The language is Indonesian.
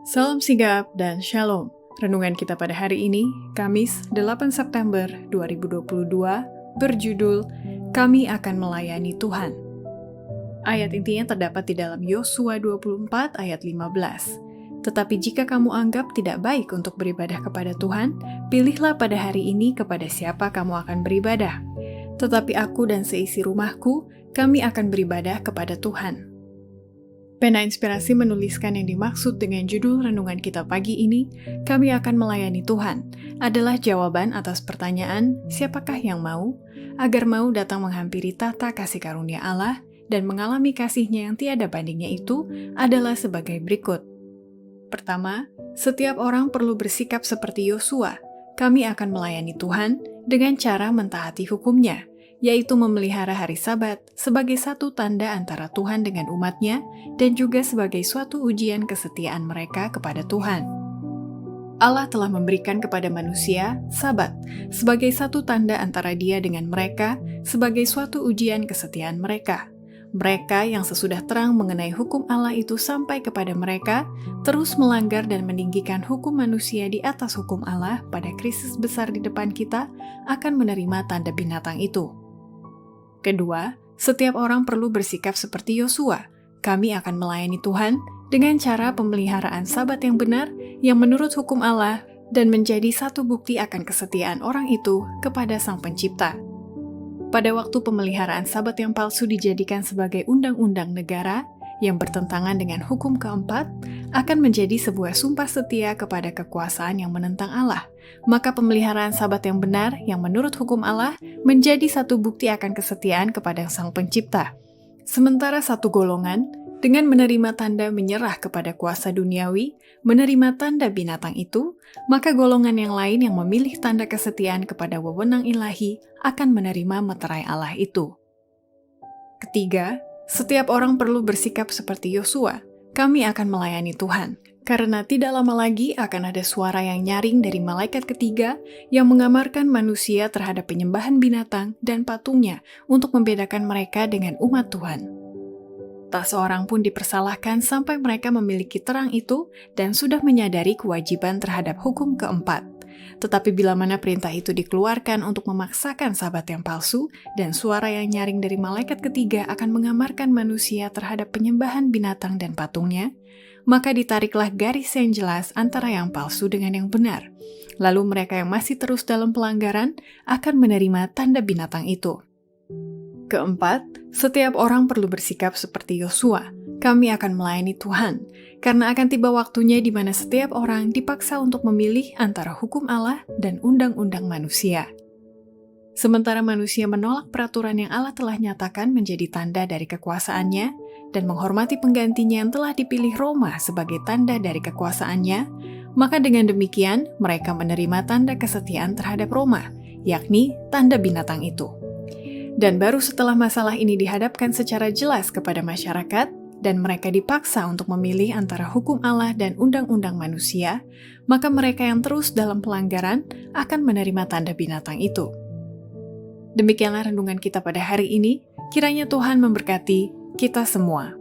Salam sigap dan shalom. Renungan kita pada hari ini, Kamis 8 September 2022, berjudul Kami akan melayani Tuhan. Ayat intinya terdapat di dalam Yosua 24 ayat 15. Tetapi jika kamu anggap tidak baik untuk beribadah kepada Tuhan, pilihlah pada hari ini kepada siapa kamu akan beribadah. Tetapi aku dan seisi rumahku, kami akan beribadah kepada Tuhan. Pena Inspirasi menuliskan yang dimaksud dengan judul renungan kita pagi ini, kami akan melayani Tuhan, adalah jawaban atas pertanyaan, siapakah yang mau, agar mau datang menghampiri tata kasih karunia Allah dan mengalami kasih-Nya yang tiada bandingnya itu adalah sebagai berikut. Pertama, setiap orang perlu bersikap seperti Yosua, kami akan melayani Tuhan dengan cara mentaati hukum-Nya, yaitu memelihara hari Sabat sebagai satu tanda antara Tuhan dengan umat-Nya dan juga sebagai suatu ujian kesetiaan mereka kepada Tuhan. Allah telah memberikan kepada manusia Sabat sebagai satu tanda antara Dia dengan mereka sebagai suatu ujian kesetiaan mereka. Mereka yang sesudah terang mengenai hukum Allah itu sampai kepada mereka, terus melanggar dan meninggikan hukum manusia di atas hukum Allah pada krisis besar di depan kita, akan menerima tanda binatang itu. Kedua, setiap orang perlu bersikap seperti Yosua. Kami akan melayani Tuhan dengan cara pemeliharaan Sabat yang benar, yang menurut hukum Allah, dan menjadi satu bukti akan kesetiaan orang itu kepada Sang Pencipta. Pada waktu pemeliharaan Sabat yang palsu dijadikan sebagai undang-undang negara yang bertentangan dengan hukum keempat, akan menjadi sebuah sumpah setia kepada kekuasaan yang menentang Allah. Maka pemeliharaan Sabat yang benar, yang menurut hukum Allah, menjadi satu bukti akan kesetiaan kepada Sang Pencipta. Sementara satu golongan, dengan menerima tanda menyerah kepada kuasa duniawi, menerima tanda binatang itu, maka golongan yang lain yang memilih tanda kesetiaan kepada wewenang ilahi akan menerima meterai Allah itu. Ketiga, setiap orang perlu bersikap seperti Yosua. Kami akan melayani Tuhan, karena tidak lama lagi akan ada suara yang nyaring dari malaikat ketiga yang mengamarkan manusia terhadap penyembahan binatang dan patungnya untuk membedakan mereka dengan umat Tuhan. Tak seorang pun dipersalahkan sampai mereka memiliki terang itu dan sudah menyadari kewajiban terhadap hukum keempat. Tetapi bila mana perintah itu dikeluarkan untuk memaksakan Sabat yang palsu dan suara yang nyaring dari malaikat ketiga akan mengamarkan manusia terhadap penyembahan binatang dan patungnya, maka ditariklah garis yang jelas antara yang palsu dengan yang benar. Lalu mereka yang masih terus dalam pelanggaran akan menerima tanda binatang itu. Keempat, setiap orang perlu bersikap seperti Yosua. Kami akan melayani Tuhan, karena akan tiba waktunya di mana setiap orang dipaksa untuk memilih antara hukum Allah dan undang-undang manusia. Sementara manusia menolak peraturan yang Allah telah nyatakan menjadi tanda dari kekuasaannya, dan menghormati penggantinya yang telah dipilih Roma sebagai tanda dari kekuasaannya, maka dengan demikian mereka menerima tanda kesetiaan terhadap Roma, yakni tanda binatang itu. Dan baru setelah masalah ini dihadapkan secara jelas kepada masyarakat, dan mereka dipaksa untuk memilih antara hukum Allah dan undang-undang manusia, maka mereka yang terus dalam pelanggaran akan menerima tanda binatang itu. Demikianlah renungan kita pada hari ini, kiranya Tuhan memberkati kita semua.